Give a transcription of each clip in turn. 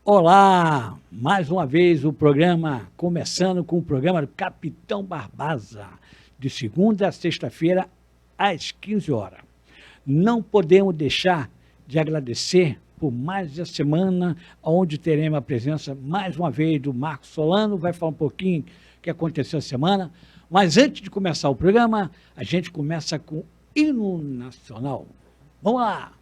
Olá, mais uma vez o programa, começando com o programa do Capitão Barbosa, de segunda a sexta-feira, às 15 horas. Não podemos deixar de agradecer por mais essa semana, onde teremos a presença, mais uma vez, do Marcos Solano, vai falar um pouquinho o que aconteceu essa semana. Mas antes de começar o programa, a gente começa com o hino nacional. Vamos lá!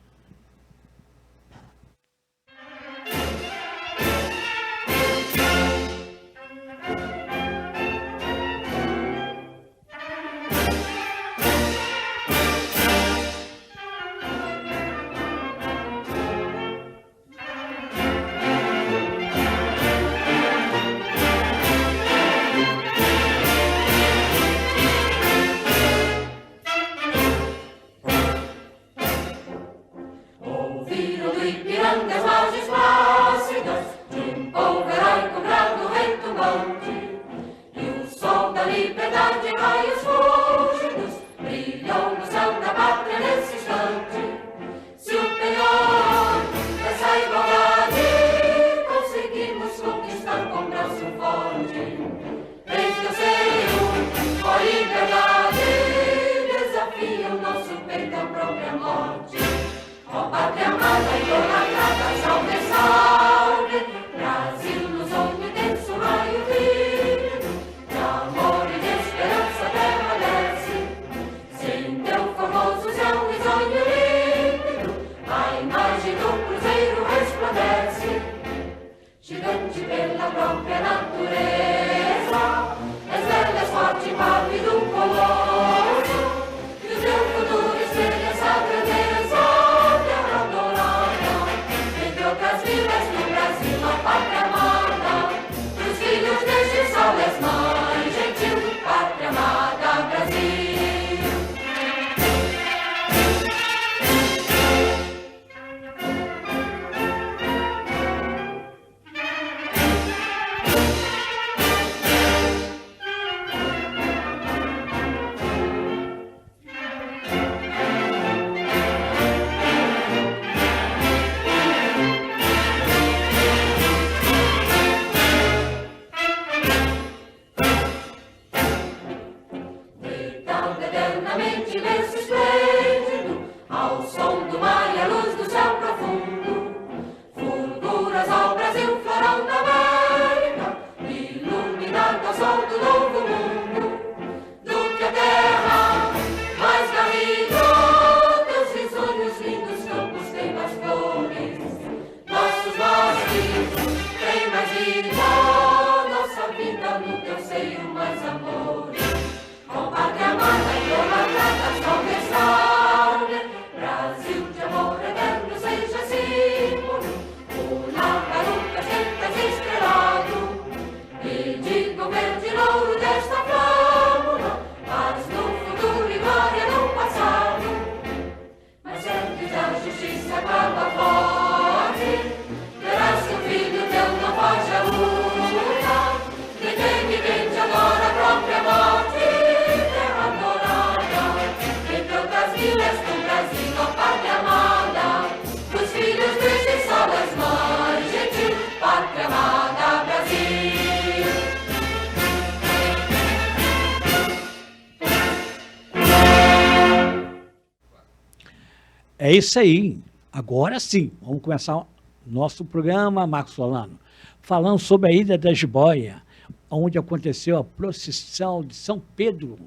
É isso aí. Agora sim, vamos começar o nosso programa, Marcos Solano, falando sobre a Ilha da Jiboia, onde aconteceu a procissão de São Pedro.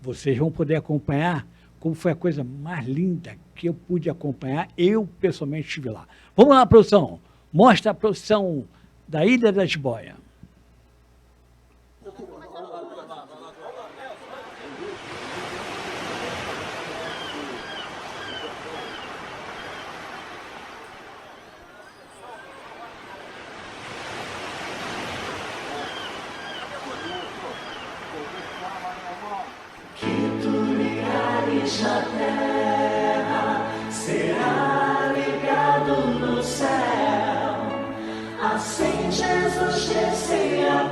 Vocês vão poder acompanhar como foi a coisa mais linda que eu pude acompanhar. Eu, pessoalmente, estive lá. Vamos lá, produção. Mostra a procissão da Ilha da Jiboia. A terra será ligado no céu, assim Jesus disse a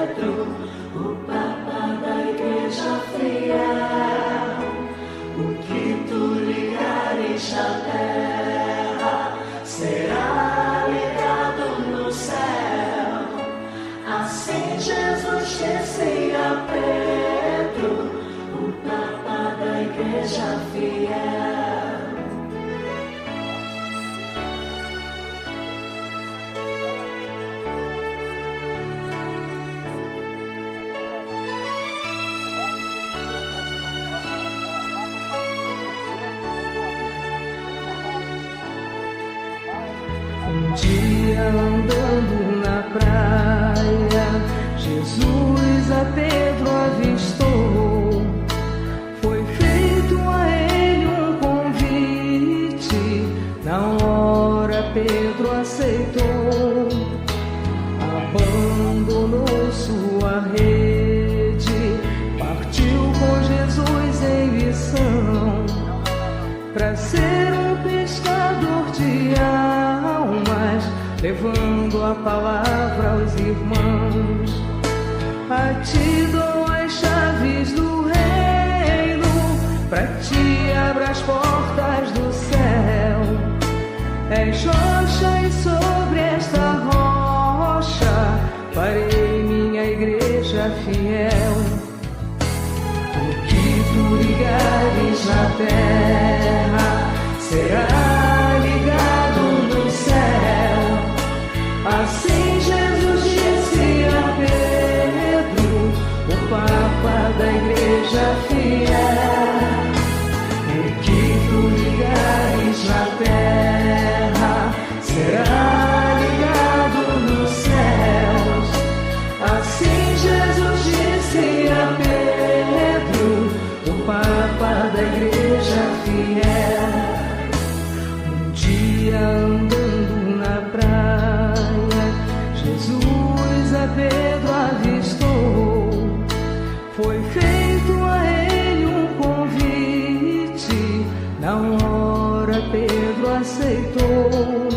Pedro, o Papa da Igreja fiel. O que tu ligares na terra será ligado igreja fiel. Um dia andando na praia, Jesus a Pedro avistou. Foi feito a ele um convite, na hora Pedro aceitou. Abandonou sua rede, partiu com Jesus em missão, para ser um pescador de almas, levando a palavra aos irmãos. A ti dou as chaves do reino, pra ti abra as portas do céu. És rocha e sobre esta rocha farei minha igreja fiel. O que tu ligares na terra será ligado no céu. Assim Jesus disse a Pedro, o Papa da igreja fiel. O que tu ligares na terra será ligado nos céus. Assim Jesus disse a Pedro, o Papa da igreja fiel. Um dia andando na praia, Jesus a Pedro avistou. Foi feito a ele um convite, na hora Pedro aceitou.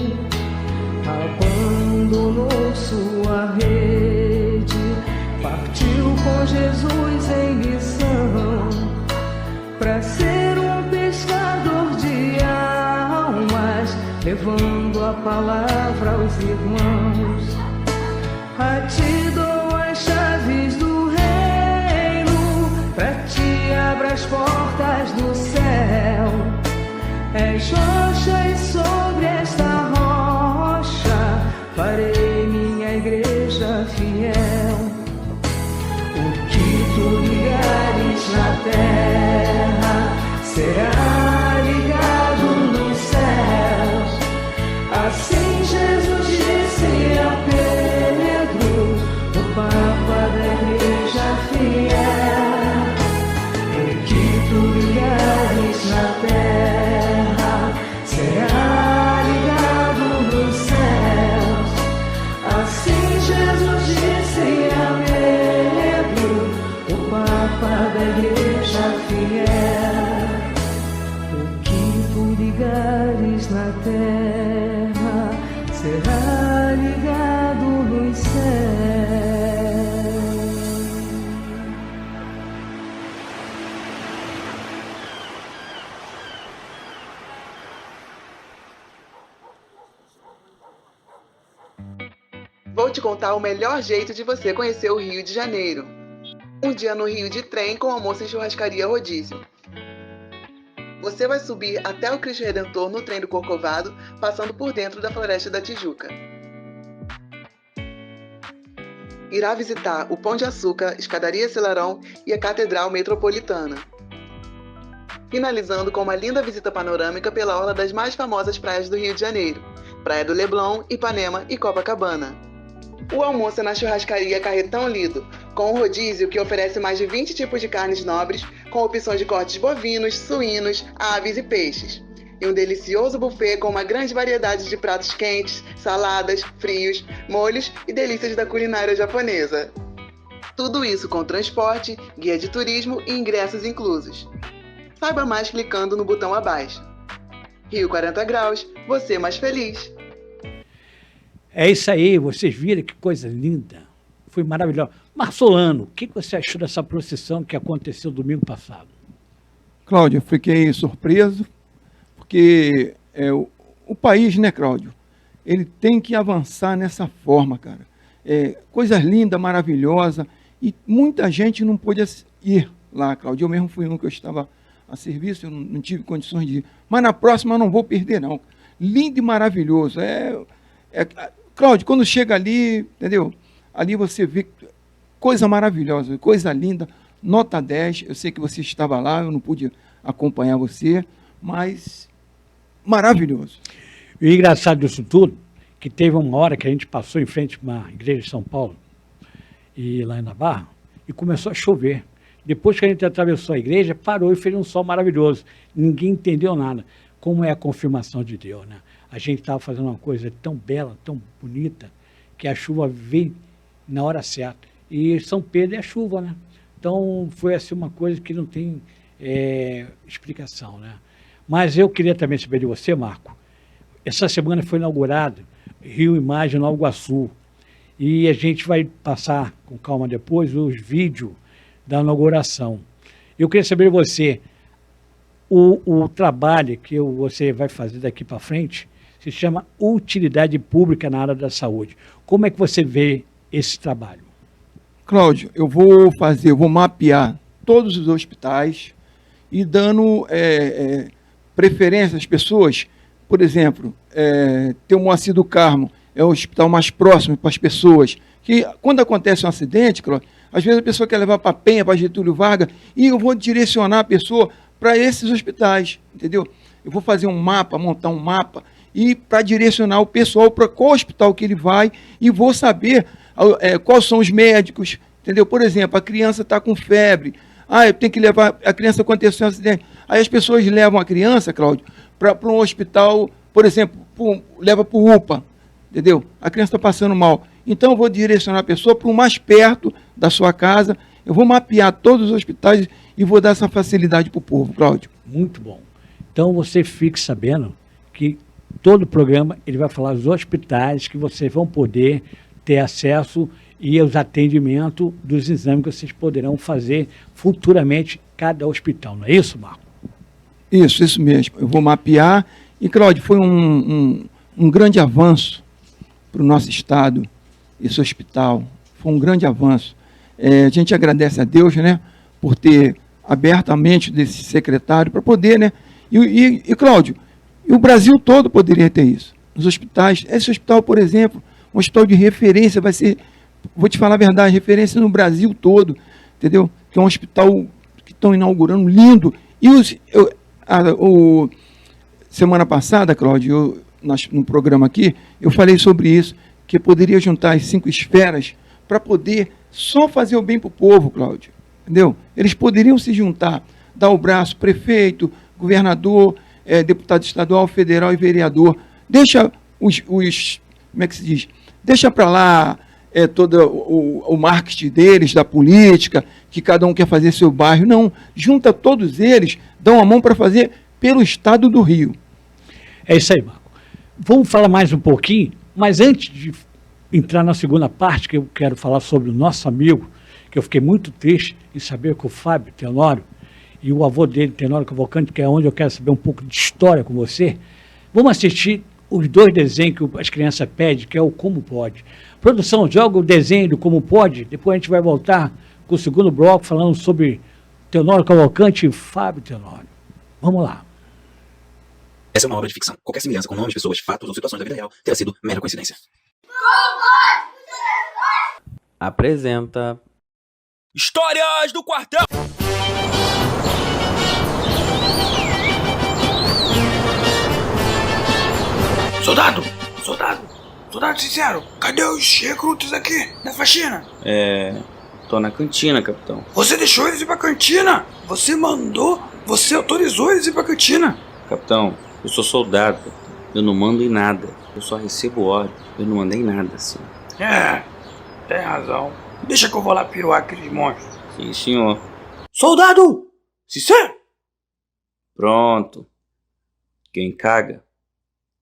Abandonou sua rede, partiu com Jesus em missão, para ser um pescador de almas, levando a palavra aos irmãos. A ti dou as chaves do reino, pra ti abra as portas do céu. És rocha e sobre esta rocha farei minha igreja fiel. O que tu ligares na terra será ligado nos céus. Assim Jesus disse a Pedro, o Papa da igreja fiel. O que tu ligares na terra será ligado nos céus. Assim Jesus disse a Pedro, o Papa da igreja fiel. O que tu ligares na terra será ligado nos céus. Vou te contar o melhor jeito de você conhecer o Rio de Janeiro. Um dia no Rio de trem com almoço em churrascaria rodízio. Você vai subir até o Cristo Redentor no trem do Corcovado, passando por dentro da Floresta da Tijuca. Irá visitar o Pão de Açúcar, Escadaria Selarón e a Catedral Metropolitana. Finalizando com uma linda visita panorâmica pela orla das mais famosas praias do Rio de Janeiro, Praia do Leblon, Ipanema e Copacabana. O almoço é na churrascaria Carretão Lido, com um rodízio que oferece mais de 20 tipos de carnes nobres, com opções de cortes bovinos, suínos, aves e peixes. E um delicioso buffet com uma grande variedade de pratos quentes, saladas, frios, molhos e delícias da culinária japonesa. Tudo isso com transporte, guia de turismo e ingressos inclusos. Saiba mais clicando no botão abaixo. Rio 40 graus, você mais feliz. É isso aí, vocês viram que coisa linda. Foi maravilhoso. Marsolano, o que você achou dessa procissão que aconteceu domingo passado? Cláudio, eu fiquei surpreso, porque o país, né, Cláudio, ele tem que avançar nessa forma, cara. Coisas lindas, maravilhosas, e muita gente não pôde ir lá, Cláudio. Eu mesmo fui um que eu estava a serviço, eu não tive condições de ir. Mas na próxima eu não vou perder, não. Lindo e maravilhoso. Cláudio, quando chega ali, entendeu? Ali você vê coisa maravilhosa, coisa linda, nota 10. Eu sei que você estava lá, eu não pude acompanhar você, mas maravilhoso. E o engraçado disso tudo, que teve uma hora que a gente passou em frente a uma igreja de São Paulo, e lá na Barra, e começou a chover. Depois que a gente atravessou a igreja, parou e fez um sol maravilhoso. Ninguém entendeu nada. Como é a confirmação de Deus, né? A gente estava fazendo uma coisa tão bela, tão bonita, que a chuva veio na hora certa. E São Pedro é a chuva, né? Então, foi assim uma coisa que não tem explicação, né? Mas eu queria também saber de você, Marco. Essa semana foi inaugurado Rio Imagem Nova Iguaçu. E a gente vai passar com calma depois os vídeos da inauguração. Eu queria saber de você, o trabalho que você vai fazer daqui para frente se chama Utilidade Pública na área da saúde. Como é que você vê esse trabalho? Cláudio, eu vou mapear todos os hospitais e dando preferência às pessoas. Por exemplo, tem o Moacir do Carmo, é o hospital mais próximo para as pessoas, que quando acontece um acidente, Cláudio, às vezes a pessoa quer levar para Penha, para Getúlio Vargas, e eu vou direcionar a pessoa para esses hospitais, entendeu? Eu vou fazer um mapa, montar um mapa, e para direcionar o pessoal para qual hospital que ele vai, e vou saber quais são os médicos, entendeu? Por exemplo, a criança está com febre, eu tenho que levar, a criança aconteceu um acidente, aí as pessoas levam a criança, Cláudio, para um hospital, por exemplo, leva para o UPA, entendeu? A criança está passando mal. Então, eu vou direcionar a pessoa para o mais perto da sua casa, eu vou mapear todos os hospitais e vou dar essa facilidade para o povo, Cláudio. Muito bom. Então, você fique sabendo que todo o programa ele vai falar dos hospitais que vocês vão poder ter acesso e os atendimentos dos exames que vocês poderão fazer futuramente cada hospital. Não é isso, Marco? Isso mesmo. Eu vou mapear. E, Cláudio, foi um grande avanço para o nosso estado, esse hospital. Foi um grande avanço. A gente agradece a Deus, né, por ter aberto a mente desse secretário para poder, né? E, Cláudio, o Brasil todo poderia ter isso. Os hospitais, esse hospital, por exemplo, um hospital de referência, vai ser, vou te falar a verdade, referência no Brasil todo, entendeu? Que é um hospital que estão inaugurando, lindo. E semana passada, Cláudio, no programa aqui, eu falei sobre isso, que poderia juntar as 5 esferas para poder só fazer o bem para o povo, Cláudio, entendeu? Eles poderiam se juntar, dar o braço, prefeito, governador, deputado estadual, federal e vereador. Deixa como é que se diz? Deixa para lá todo o marketing deles, da política, que cada um quer fazer seu bairro. Não, junta todos eles, dão a mão para fazer pelo estado do Rio. É isso aí, Marco. Vamos falar mais um pouquinho, mas antes de entrar na segunda parte, que eu quero falar sobre o nosso amigo, que eu fiquei muito triste em saber que o Fábio Tenório e o avô dele, Tenório Cavalcante, que é onde eu quero saber um pouco de história com você. Vamos assistir os 2 desenhos que as crianças pedem, que é o Como Pode. Produção, joga o desenho do Como Pode, depois a gente vai voltar com o segundo bloco, falando sobre Tenório Cavalcante e Fábio Tenório. Vamos lá. Essa é uma obra de ficção. Qualquer semelhança com nomes, pessoas, fatos ou situações da vida real terá sido mera coincidência. Apresenta Histórias do Quartel! Soldado sincero, cadê os recrutas aqui da faxina? Tô na cantina, capitão. Você deixou eles ir pra cantina? Você mandou? Você autorizou eles ir pra cantina? Capitão, eu sou soldado, capitão. Eu não mando em nada. Eu só recebo ordem. Eu não mandei nada, assim. Tem razão. Deixa que eu vou lá piruar aqueles monstros. Sim, senhor. Soldado! Sincero! Pronto. Quem caga,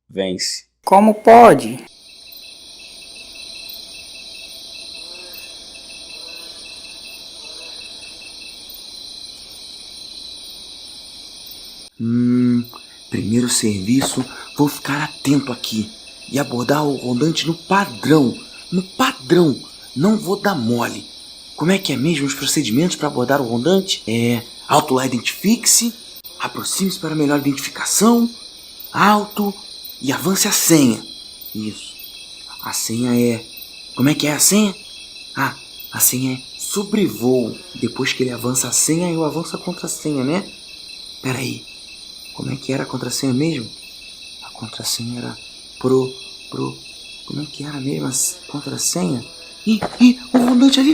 vence. Como pode? Primeiro serviço, vou ficar atento aqui e abordar o rondante no padrão. No padrão. Não vou dar mole. Como é que é mesmo os procedimentos para abordar o rondante? Auto lá identifique-se, Aproxime-se para melhor identificação. Alto e avance a senha. Isso. A senha é... Como é que é a senha? Ah, a senha é sobrevoo. Depois que ele avança a senha, eu avanço a contrassenha, né? Pera aí. Como é que era a contrassenha mesmo? A contrassenha era Como é que era mesmo a contrassenha? Ih, o rondante ali.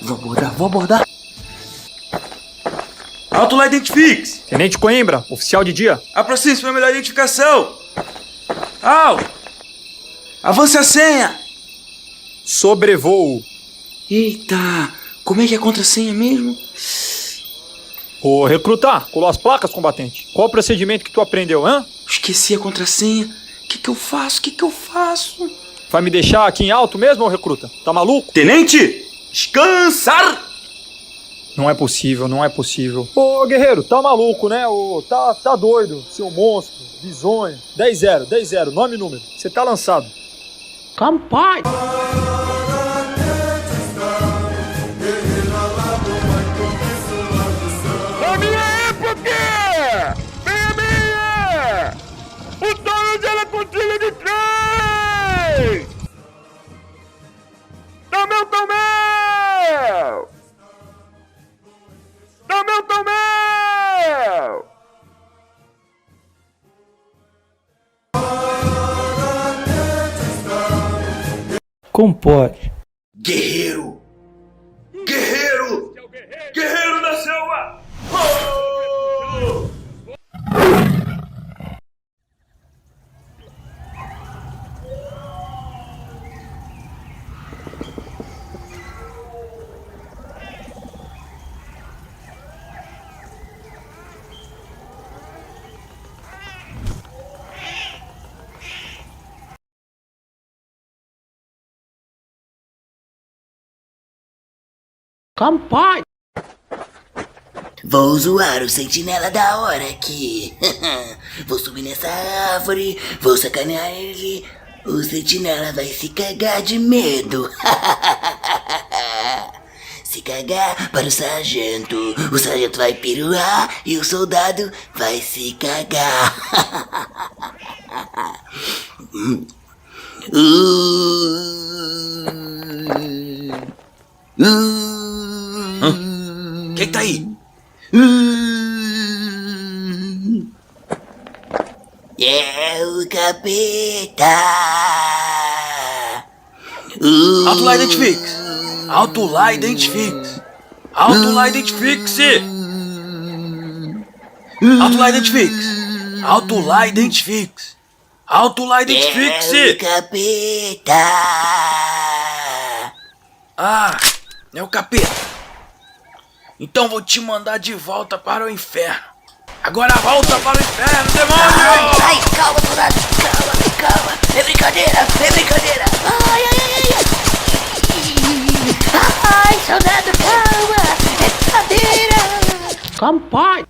Vou abordar. Alto lá, identifique-se. Tenente Coimbra, oficial de dia. Aproxime-se para melhor identificação. Alto. Avance a senha. Sobrevoo. Eita, como é que é a contrassenha mesmo? Ô, recruta, colou as placas, combatente. Qual o procedimento que tu aprendeu, hã? Esqueci a contrassenha. O que eu faço? Vai me deixar aqui em alto mesmo, ô recruta? Tá maluco? Tenente, descansar. Não é possível. Ô, guerreiro, tá maluco, né? Ô, tá doido, seu monstro, bizonho. 10-0, nome e número. Você tá lançado. Campai! O dono dela contigo de 3! Dá meu tomel! Como pode? Guerreiro da selva! Oh! Campai! Vou zoar o sentinela da hora aqui. Vou subir nessa árvore, vou sacanear ele. O sentinela vai se cagar de medo. Se cagar para o sargento vai piruar e o soldado vai se cagar. Quem tá aí? É o capeta. Alto lá, identifique-se. Alto lá, identifique-se. Alto lá, identifique-se. Alto lá, identifique-se. Alto lá, identifique-se. Alto lá, identifique-se. É o capeta. Ah, é o capeta. Então vou te mandar de volta para o inferno. Agora volta para o inferno, demônio! Ai, calma, soldado, calma. É brincadeira. Ai, soldado, calma. É brincadeira. Campai!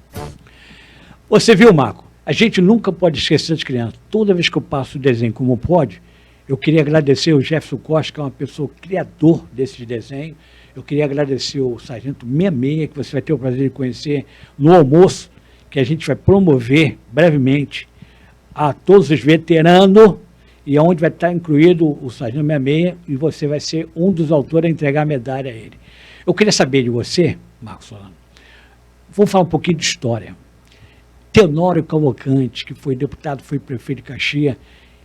Você viu, Marco? A gente nunca pode esquecer das crianças. Toda vez que eu passo o desenho como pode, eu queria agradecer o Jefferson Costa, que é uma pessoa criador desse desenho. Eu queria agradecer o Sargento 66, que você vai ter o prazer de conhecer no almoço, que a gente vai promover brevemente a todos os veteranos, e onde vai estar incluído o Sargento 66, e você vai ser um dos autores a entregar a medalha a ele. Eu queria saber de você, Marcos Solano, vamos falar um pouquinho de história. Tenório Cavalcante, que foi deputado, foi prefeito de Caxias,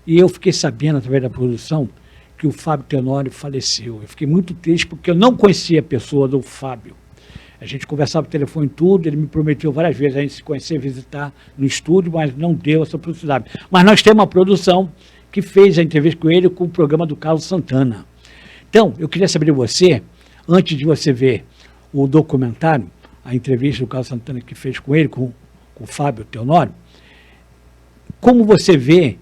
e eu fiquei sabendo, através da produção, que o Fábio Tenório faleceu. Eu fiquei muito triste porque eu não conhecia a pessoa do Fábio. A gente conversava por telefone e tudo, ele me prometeu várias vezes a gente se conhecer, visitar no estúdio, mas não deu essa oportunidade. Mas nós temos uma produção que fez a entrevista com ele com o programa do Carlos Santana. Então, eu queria saber de você, antes de você ver o documentário, a entrevista do Carlos Santana que fez com ele, com o Fábio Tenório, como você vê,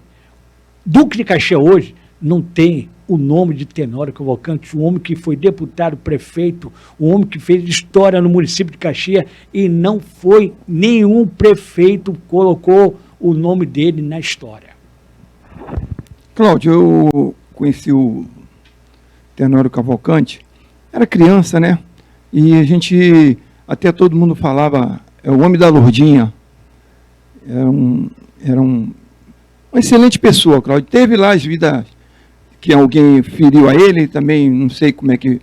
Duque de Caxias hoje não tem o nome de Tenório Cavalcante, um homem que foi deputado, prefeito, um homem que fez história no município de Caxias e não foi nenhum prefeito colocou o nome dele na história. Cláudio, eu conheci o Tenório Cavalcante, era criança, né? E a gente, até todo mundo falava, é o homem da Lourdinha, Era uma excelente pessoa, Cláudio. Teve lá as vidas que alguém feriu a ele, também não sei como é que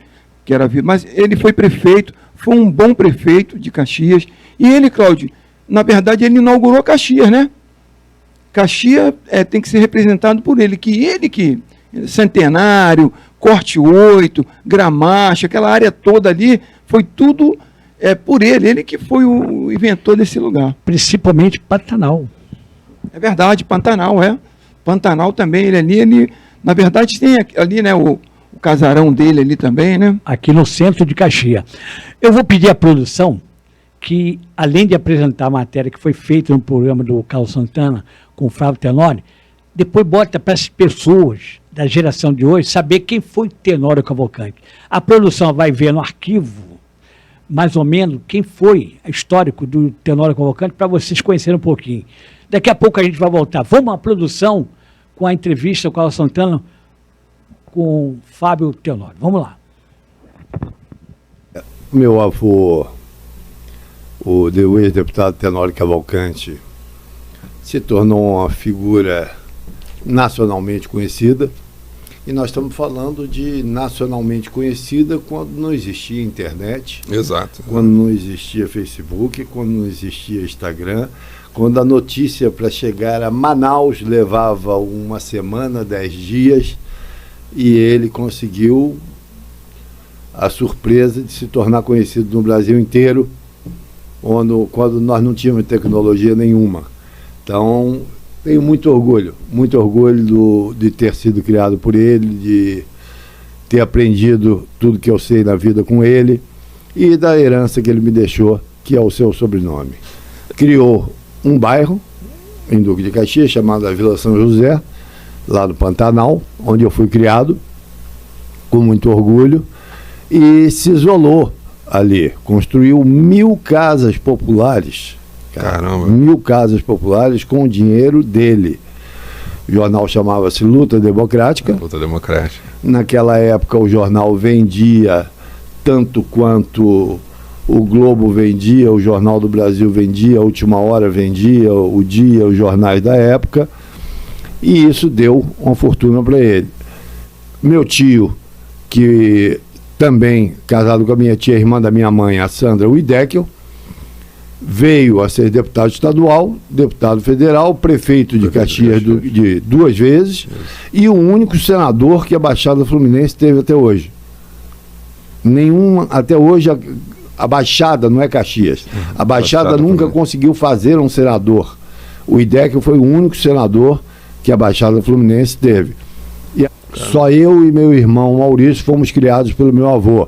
era a vida, mas ele foi prefeito, foi um bom prefeito de Caxias. E ele, Cláudio, na verdade, ele inaugurou Caxias, né? Caxias tem que ser representado por ele, Centenário, Corte 8, Gramacho, aquela área toda ali, foi tudo por ele que foi o inventor desse lugar. Principalmente Pantanal. É verdade, Pantanal, Pantanal também, ele na verdade tem ali, né, o casarão dele ali também, né? Aqui no centro de Caxias. Eu vou pedir à produção que, além de apresentar a matéria que foi feita no programa do Carlos Santana com o Flávio Tenório, depois bota para as pessoas da geração de hoje saber quem foi Tenório Cavalcante. A produção vai ver no arquivo, mais ou menos, quem foi histórico do Tenório Cavalcante, para vocês conhecerem um pouquinho. Daqui a pouco a gente vai voltar. Vamos à produção com a entrevista com o Carlos Santana com o Fábio Tenório. Vamos lá. Meu avô, o ex-deputado Tenório Cavalcante, se tornou uma figura nacionalmente conhecida, e nós estamos falando de nacionalmente conhecida quando não existia internet, exato, quando não existia Facebook, quando não existia Instagram, quando a notícia para chegar a Manaus levava uma semana, 10 dias, e ele conseguiu a surpresa de se tornar conhecido no Brasil inteiro, quando nós não tínhamos tecnologia nenhuma. Então, tenho muito orgulho de ter sido criado por ele, de ter aprendido tudo que eu sei na vida com ele e da herança que ele me deixou, que é o seu sobrenome. Criou um bairro em Duque de Caxias, chamado Vila São José, lá no Pantanal, onde eu fui criado, com muito orgulho, e se isolou ali, construiu 1000 casas populares. Caramba. 1000 casas populares com o dinheiro dele. O jornal chamava-se Luta Democrática. Luta Democrática. Naquela época o jornal vendia tanto quanto o Globo vendia, o Jornal do Brasil vendia, a Última Hora vendia, o Dia, os jornais da época. E isso deu uma fortuna para ele. Meu tio, que também casado com a minha tia, irmã da minha mãe, a Sandra Wideckel, veio a ser deputado estadual, deputado federal, prefeito de Caxias de 2 vezes, e o único senador que a Baixada Fluminense teve até hoje. Até hoje, a Baixada não é Caxias. A Baixada nunca conseguiu fazer um senador. O Wideckel foi o único senador que a Baixada Fluminense teve. E só eu e meu irmão Maurício fomos criados pelo meu avô,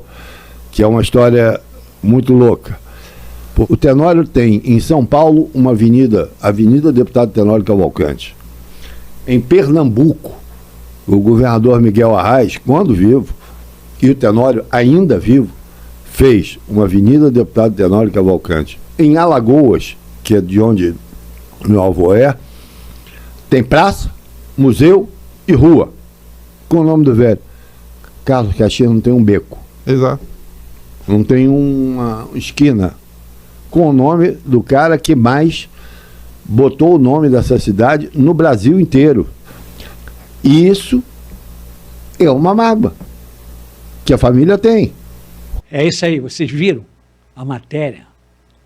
que é uma história muito louca. O Tenório tem em São Paulo uma avenida, Avenida Deputado Tenório Cavalcante. Em Pernambuco, o governador Miguel Arraes, quando vivo, e o Tenório ainda vivo, fez uma Avenida Deputado Tenório Cavalcante. Em Alagoas, que é de onde meu avô tem praça, museu e rua, com o nome do velho. Carlos Caxias não tem um beco. Exato. Não tem uma esquina com o nome do cara que mais botou o nome dessa cidade no Brasil inteiro. E isso é uma mágoa que a família tem. É isso aí, vocês viram a matéria,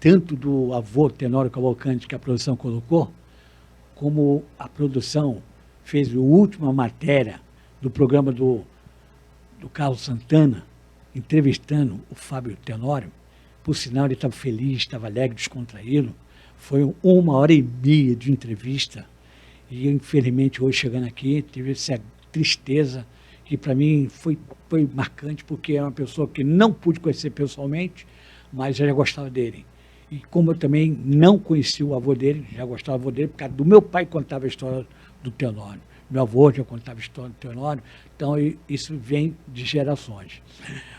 tanto do avô Tenório Cavalcante que a produção colocou, como a produção fez a última matéria do programa do Carlos Santana, entrevistando o Fábio Tenório. Por sinal, ele estava feliz, estava alegre, descontraído. Foi 1h30 de entrevista. E, infelizmente, hoje, chegando aqui, tive essa tristeza, que para mim foi marcante, porque é uma pessoa que não pude conhecer pessoalmente, mas eu já gostava dele. E como eu também não conheci o avô dele, já gostava do avô dele, por causa do meu pai contava a história do Tenório. Meu avô já contava a história do Tenório, então isso vem de gerações.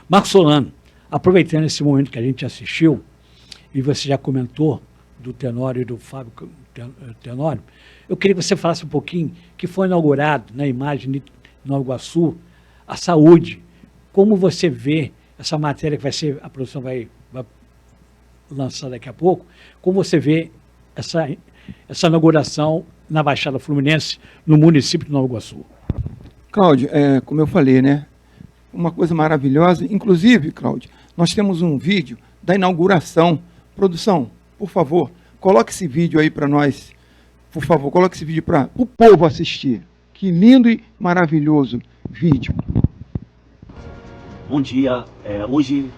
Marcos Solano, aproveitando esse momento que a gente assistiu, e você já comentou do Tenório e do Fábio Tenório, eu queria que você falasse um pouquinho que foi inaugurado na imagem de Nova Iguaçu, a saúde. Como você vê essa matéria que a produção vai lançar daqui a pouco, como você vê essa inauguração na Baixada Fluminense, no município de Nova Iguaçu? Cláudio, como eu falei, né? Uma coisa maravilhosa. Inclusive, Cláudio, nós temos um vídeo da inauguração. Produção, por favor, coloque esse vídeo aí para nós. Por favor, coloque esse vídeo para o povo assistir. Que lindo e maravilhoso vídeo. Bom dia. Hoje,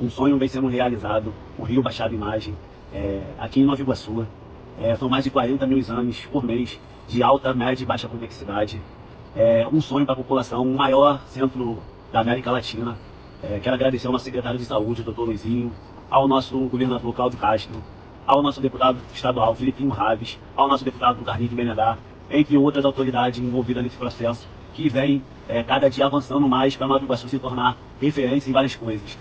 um sonho vem sendo realizado. O Rio Baixada Imagem, aqui em Nova Iguaçu. São mais de 40 mil exames por mês, de alta, média e baixa complexidade. Um sonho para a população, o maior centro da América Latina. Quero agradecer ao nosso secretário de Saúde, Dr. Luizinho, ao nosso governador Cláudio Castro, ao nosso deputado estadual Filipinho Raves, ao nosso deputado Carlinhos Benedar, entre outras autoridades envolvidas nesse processo, que vem cada dia avançando mais para Nova Iguaçu se tornar referência em várias coisas.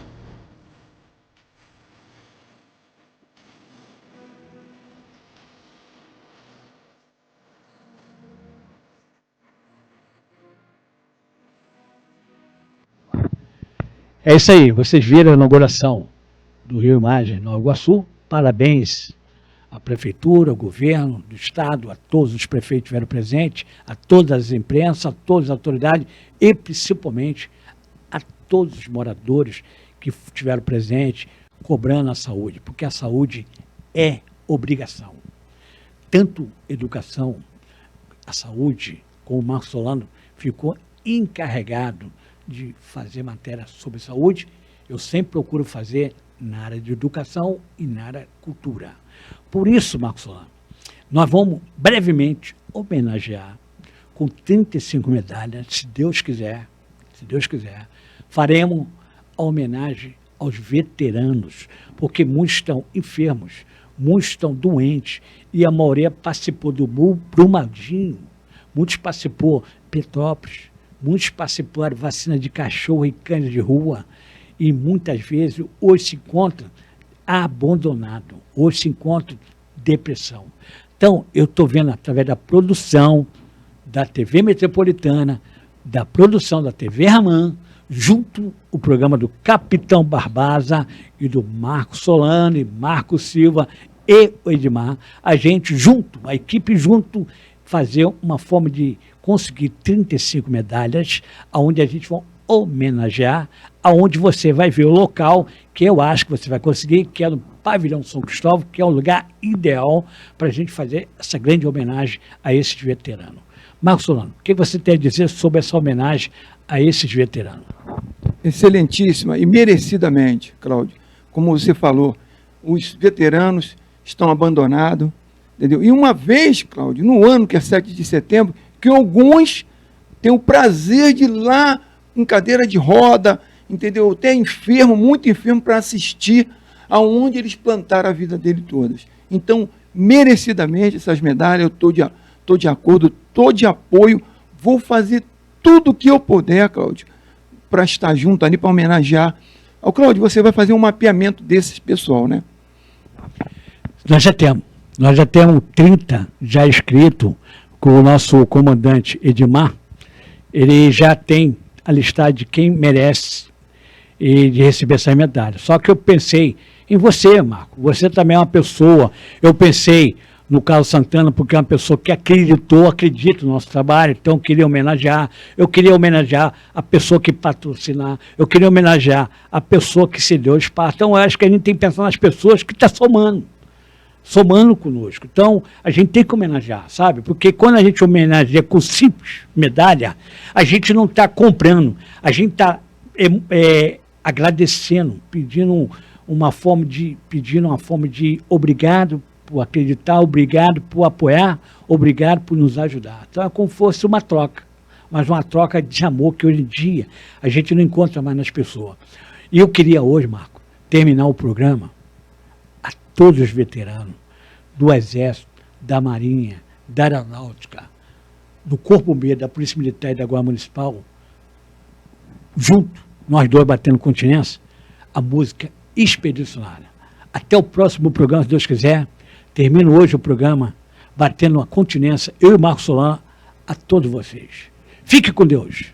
É isso aí, vocês viram a inauguração do Rio Imagem, Nova Iguaçu. Parabéns à Prefeitura, ao Governo do Estado, a todos os prefeitos que estiveram presentes, a todas as imprensas, a todas as autoridades e principalmente a todos os moradores que estiveram presentes cobrando a saúde, porque a saúde é obrigação. Tanto educação, a saúde, como o Marcos Solano ficou encarregado de fazer matéria sobre saúde, eu sempre procuro fazer na área de educação e na área de cultura. Por isso, Marcos Solano, nós vamos brevemente homenagear com 35 medalhas, se Deus quiser, faremos a homenagem aos veteranos, porque muitos estão enfermos, muitos estão doentes, e a maioria participou do Brumadinho, muitos participou Petrópolis, muitos participaram de vacina de cachorro e cães de rua, e muitas vezes hoje se encontram abandonados, hoje se encontram depressão. Então, eu estou vendo através da produção da TV Metropolitana, da produção da TV Raman, junto o programa do Capitão Barbosa e do Marcos Solano e Marcos Silva e o Edmar, a gente junto, a equipe junto, fazer uma forma de conseguir 35 medalhas, onde a gente vai homenagear, aonde você vai ver o local, que eu acho que você vai conseguir, que é no Pavilhão São Cristóvão, que é o lugar ideal para a gente fazer essa grande homenagem a esses veteranos. Marcos Solano, o que você tem a dizer sobre essa homenagem a esses veteranos? Excelentíssima e merecidamente, Cláudio. Como você falou, os veteranos estão abandonados, entendeu? E uma vez, Cláudio, no ano que é 7 de setembro, que alguns têm o prazer de ir lá em cadeira de roda, entendeu? Até enfermo, muito enfermo, para assistir aonde eles plantaram a vida dele todas. Então, merecidamente, essas medalhas, eu estou de acordo, estou de apoio, vou fazer tudo o que eu puder, Cláudio, para estar junto ali, para homenagear. Ô, Cláudio, você vai fazer um mapeamento desses pessoal, né? Nós já temos 30 já inscritos com o nosso comandante Edmar. Ele já tem a listagem de quem merece e de receber essa medalha. Só que eu pensei em você, Marco. Você também é uma pessoa. Eu pensei no Carlos Santana, porque é uma pessoa que acredita no nosso trabalho, então eu queria homenagear a pessoa que patrocinar, eu queria homenagear a pessoa que se deu espaço. Então eu acho que a gente tem que pensar nas pessoas que estão somando conosco. Então, a gente tem que homenagear, sabe? Porque quando a gente homenageia com simples medalha, a gente não está comprando, a gente está agradecendo, pedindo uma forma de obrigado por acreditar, obrigado por apoiar, obrigado por nos ajudar. Então, é como se fosse uma troca, mas uma troca de amor que hoje em dia a gente não encontra mais nas pessoas. E eu queria hoje, Marco, terminar o programa a todos os veteranos do Exército, da Marinha, da Aeronáutica, do Corpo Bombeiro, da Polícia Militar e da Guarda Municipal, junto, nós dois batendo continência, a música expedicionária. Até o próximo programa, se Deus quiser. Termino hoje o programa batendo uma continência, eu e o Marcos Solano, a todos vocês. Fique com Deus.